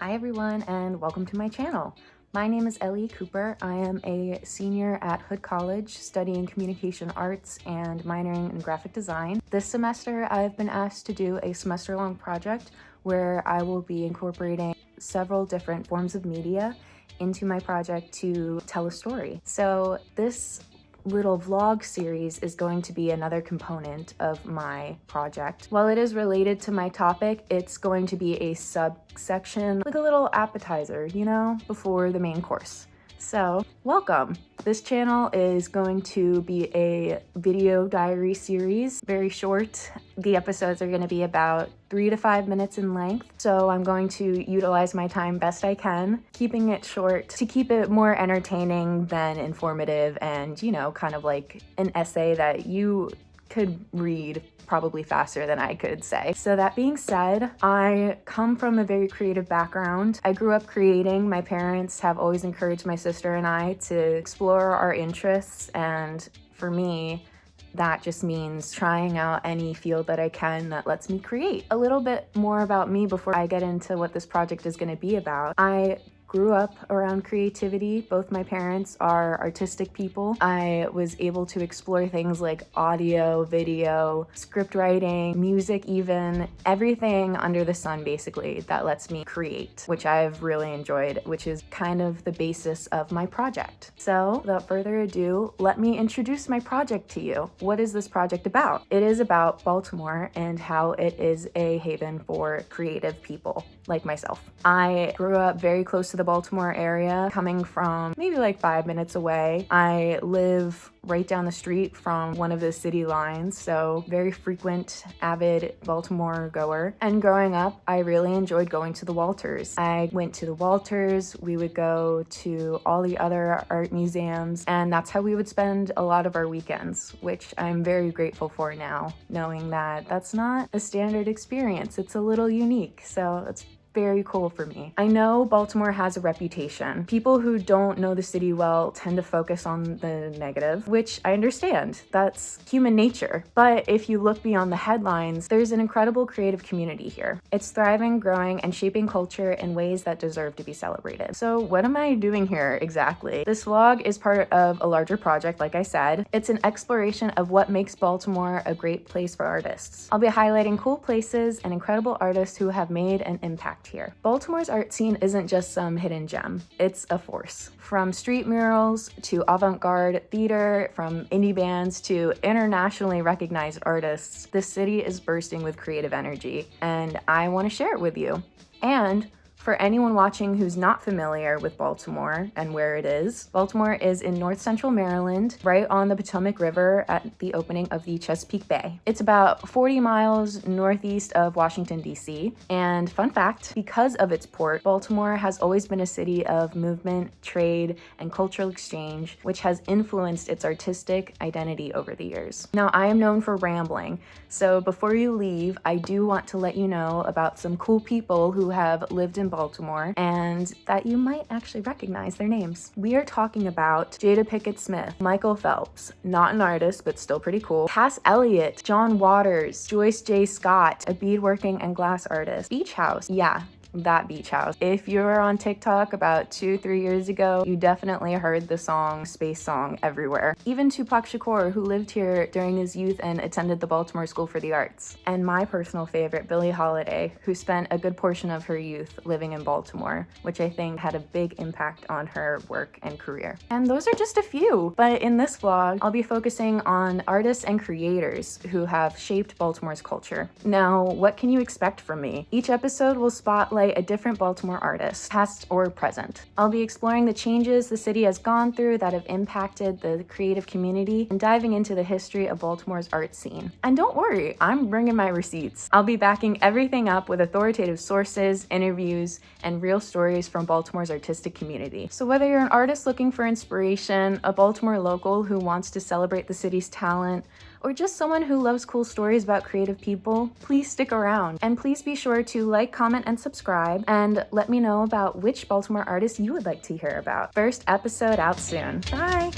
Hi everyone and welcome to my channel. My name is Ellie Cooper. I am a senior at Hood College studying communication arts and minoring in graphic design. This semester I've been asked to do a semester-long project where I will be incorporating several different forms of media into my project to tell a story. So this little vlog series is going to be another component of my project. While it is related to my topic, it's going to be a subsection, like a little appetizer, you know, before the main course. So, welcome! This channel is going to be a video diary series, very short. The episodes are going to be about 3 to 5 minutes in length, so I'm going to utilize my time best I can, keeping it short to keep it more entertaining than informative and, you know, kind of like an essay that you could read probably faster than I could say. So that being said, I come from a very creative background. I grew up creating. My parents have always encouraged my sister and I to explore our interests, and for me, that just means trying out any field that I can that lets me create. A little bit more about me before I get into what this project is going to be about. I grew up around creativity. Both my parents are artistic people. I was able to explore things like audio, video, script writing, music even, everything under the sun basically that lets me create, which I've really enjoyed, which is kind of the basis of my project. So without further ado, let me introduce my project to you. What is this project about? It is about Baltimore and how it is a haven for creative people like myself. I grew up very close to the Baltimore area, coming from maybe like 5 minutes away. I live right down the street from one of the city lines, so very frequent, avid Baltimore goer. And growing up, I really enjoyed going to the Walters. I went to the Walters, we would go to all the other art museums, and that's how we would spend a lot of our weekends, which I'm very grateful for now, knowing that that's not a standard experience. It's a little unique, so it's very cool for me. I know Baltimore has a reputation. People who don't know the city well tend to focus on the negative, which I understand. That's human nature. But if you look beyond the headlines, there's an incredible creative community here. It's thriving, growing, and shaping culture in ways that deserve to be celebrated. So what am I doing here exactly? This vlog is part of a larger project, like I said. It's an exploration of what makes Baltimore a great place for artists. I'll be highlighting cool places and incredible artists who have made an impact here. Baltimore's art scene isn't just some hidden gem, it's a force. From street murals to avant-garde theater, from indie bands to internationally recognized artists, this city is bursting with creative energy, and I want to share it with you. And for anyone watching who's not familiar with Baltimore and where it is, Baltimore is in north central Maryland, right on the Potomac River at the opening of the Chesapeake Bay. It's about 40 miles northeast of Washington, D.C. And fun fact, because of its port, Baltimore has always been a city of movement, trade, and cultural exchange, which has influenced its artistic identity over the years. Now, I am known for rambling, so before you leave, I do want to let you know about some cool people who have lived in Baltimore and that you might actually recognize their names. We are talking about Jada Pinkett Smith, Michael Phelps, not an artist but still pretty cool, Cass Elliot, John Waters, Joyce J. Scott, a beadworking and glass artist, Beach House, yeah, that beach house. If you were on TikTok about 2-3 years ago, you definitely heard the song Space Song everywhere. Even Tupac Shakur, who lived here during his youth and attended the Baltimore School for the Arts. And my personal favorite, Billie Holiday, who spent a good portion of her youth living in Baltimore, which I think had a big impact on her work and career. And those are just a few, but in this vlog, I'll be focusing on artists and creators who have shaped Baltimore's culture. Now, what can you expect from me? Each episode will spotlight a different Baltimore artist, past or present. I'll be exploring the changes the city has gone through that have impacted the creative community and diving into the history of Baltimore's art scene. And don't worry, I'm bringing my receipts. I'll be backing everything up with authoritative sources, interviews, and real stories from Baltimore's artistic community. So whether you're an artist looking for inspiration, a Baltimore local who wants to celebrate the city's talent, or just someone who loves cool stories about creative people, please stick around. And please be sure to like, comment, and subscribe, and let me know about which Baltimore artists you would like to hear about. First episode out soon. Bye!